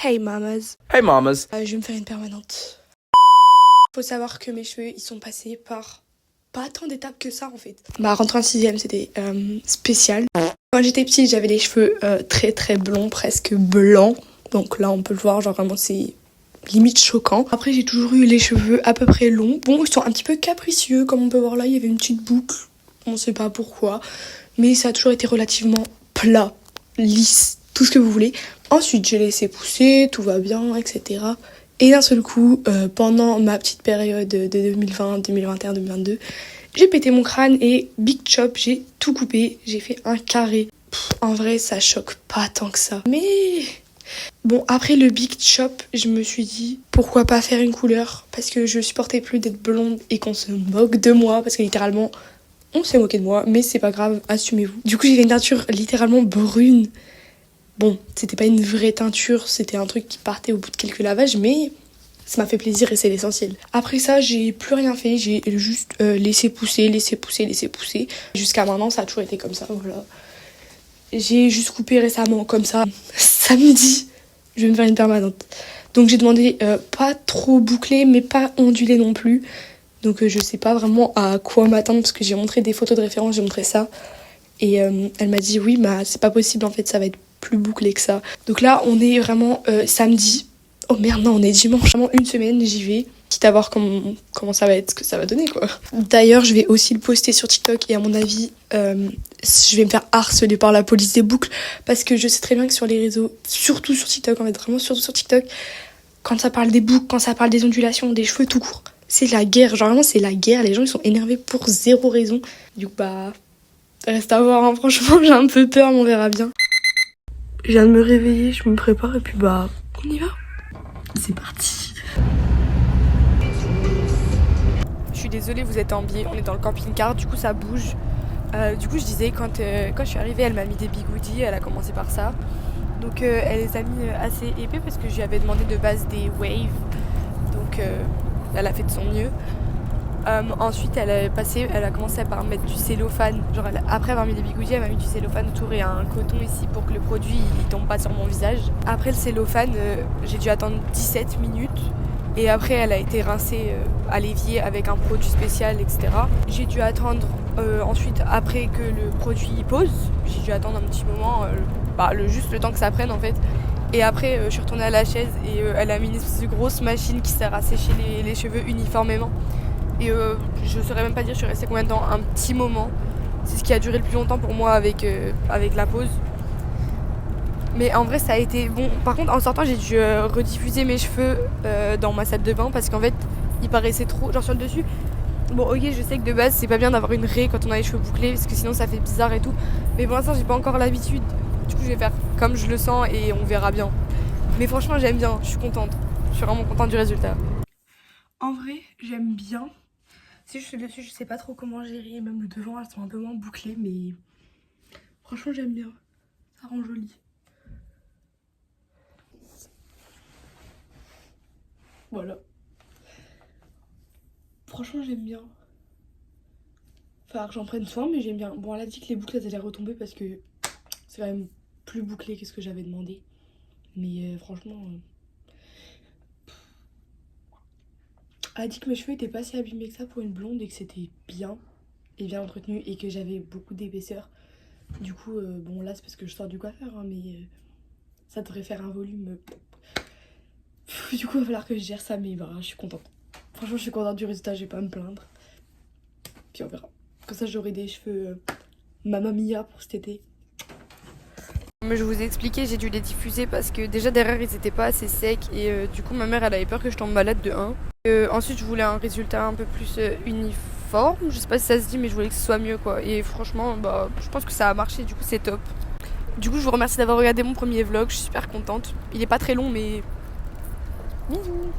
Hey mamas. Hey mamas. Je vais me faire une permanente. Faut savoir que mes cheveux, ils sont passés par pas tant d'étapes que ça en fait. Ma rentrée en 6ème, c'était spécial. Quand j'étais petite, j'avais les cheveux très très blonds, presque blancs. Donc là, on peut le voir, genre vraiment c'est limite choquant. Après, j'ai toujours eu les cheveux à peu près longs. Bon, ils sont un petit peu capricieux, comme on peut voir là, il y avait une petite boucle. On sait pas pourquoi. Mais ça a toujours été relativement plat, lisse, tout ce que vous voulez. Ensuite, j'ai laissé pousser, tout va bien, etc. Et d'un seul coup, pendant ma petite période de 2020, 2021, 2022, j'ai pété mon crâne et big chop, j'ai tout coupé. J'ai fait un carré. En vrai, ça choque pas tant que ça. Mais bon, après le big chop, je me suis dit, pourquoi pas faire une couleur? Parce que je supportais plus d'être blonde et qu'on se moque de moi. Parce que littéralement, on s'est moqué de moi, mais c'est pas grave, assumez-vous. Du coup, j'ai fait une teinture littéralement brune. Bon, c'était pas une vraie teinture, c'était un truc qui partait au bout de quelques lavages, mais ça m'a fait plaisir et c'est l'essentiel. Après ça, j'ai plus rien fait, j'ai juste laissé pousser. Jusqu'à maintenant, ça a toujours été comme ça, voilà. J'ai juste coupé récemment, comme ça. Samedi, je vais me faire une permanente. Donc j'ai demandé pas trop bouclé, mais pas ondulé non plus. Donc je sais pas vraiment à quoi m'attendre, parce que j'ai montré des photos de référence, j'ai montré ça. Et elle m'a dit oui, bah c'est pas possible en fait, ça va être plus bouclé que ça. Donc là, on est vraiment samedi. Oh merde, non, on est dimanche. Vraiment une semaine, j'y vais. Quitte à voir comment ça va être, ce que ça va donner, quoi. D'ailleurs, je vais aussi le poster sur TikTok et à mon avis, je vais me faire harceler par la police des boucles parce que je sais très bien que sur les réseaux, surtout sur TikTok, en fait, vraiment surtout sur TikTok, quand ça parle des boucles, quand ça parle des ondulations, des cheveux tout court, c'est la guerre. Genre vraiment, c'est la guerre. Les gens, ils sont énervés pour zéro raison. Du coup, bah, reste à voir, hein. Franchement, j'ai un peu peur, mais on verra bien. Je viens de me réveiller, je me prépare et puis bah, on y va. C'est parti. Je suis désolée, vous êtes en biais, on est dans le camping-car, du coup ça bouge. Du coup je disais, quand je suis arrivée, elle m'a mis des bigoudis, elle a commencé par ça. Donc elle les a mis assez épais parce que je lui avais demandé de base des waves. Donc elle a fait de son mieux. Ensuite elle a commencé par mettre du cellophane. Genre après avoir mis des bigoudis, elle m'a mis du cellophane autour et un coton ici pour que le produit il tombe pas sur mon visage. Après le cellophane, j'ai dû attendre 17 minutes. Et après elle a été rincée à l'évier avec un produit spécial, etc. J'ai dû attendre ensuite, après que le produit pose, j'ai dû attendre un petit moment, juste le temps que ça prenne en fait. Et après je suis retournée à la chaise et elle a mis une espèce de grosse machine qui sert à sécher les cheveux uniformément. Et je saurais même pas dire je suis restée combien de temps, un petit moment. C'est ce qui a duré le plus longtemps pour moi avec la pause. Mais en vrai ça a été bon. Par contre en sortant j'ai dû rediffuser mes cheveux dans ma salle de bain parce qu'en fait ils paraissaient trop genre sur le dessus. Bon ok, je sais que de base c'est pas bien d'avoir une raie quand on a les cheveux bouclés parce que sinon ça fait bizarre et tout. Mais pour l'instant j'ai pas encore l'habitude. Du coup je vais faire comme je le sens et on verra bien. Mais franchement j'aime bien, je suis contente. Je suis vraiment contente du résultat. En vrai j'aime bien. Si je suis dessus, je sais pas trop comment gérer. Même le devant, elles sont un peu moins bouclées, mais franchement, j'aime bien. Ça rend joli. Voilà. Franchement, j'aime bien. Enfin, j'en prenne soin, mais j'aime bien. Bon, elle a dit que les boucles, elles allaient retomber parce que c'est quand même plus bouclé que ce que j'avais demandé. Mais franchement... Elle a dit que mes cheveux étaient pas si abîmés que ça pour une blonde et que c'était bien et bien entretenu et que j'avais beaucoup d'épaisseur. Du coup, bon là c'est parce que je sors du coiffeur, hein, mais ça devrait faire un volume. Du coup, il va falloir que je gère ça, mais bah, je suis contente. Franchement, je suis contente du résultat, je vais pas me plaindre. Puis on verra. Comme ça, j'aurai des cheveux Mamma Mia pour cet été. Comme je vous ai expliqué, j'ai dû les diffuser parce que déjà derrière ils étaient pas assez secs et du coup ma mère elle avait peur que je tombe malade de 1. Ensuite je voulais un résultat un peu plus uniforme, je sais pas si ça se dit mais je voulais que ce soit mieux quoi. Et franchement bah je pense que ça a marché, du coup c'est top. Du coup je vous remercie d'avoir regardé mon premier vlog, je suis super contente. Il est pas très long mais... Bisous.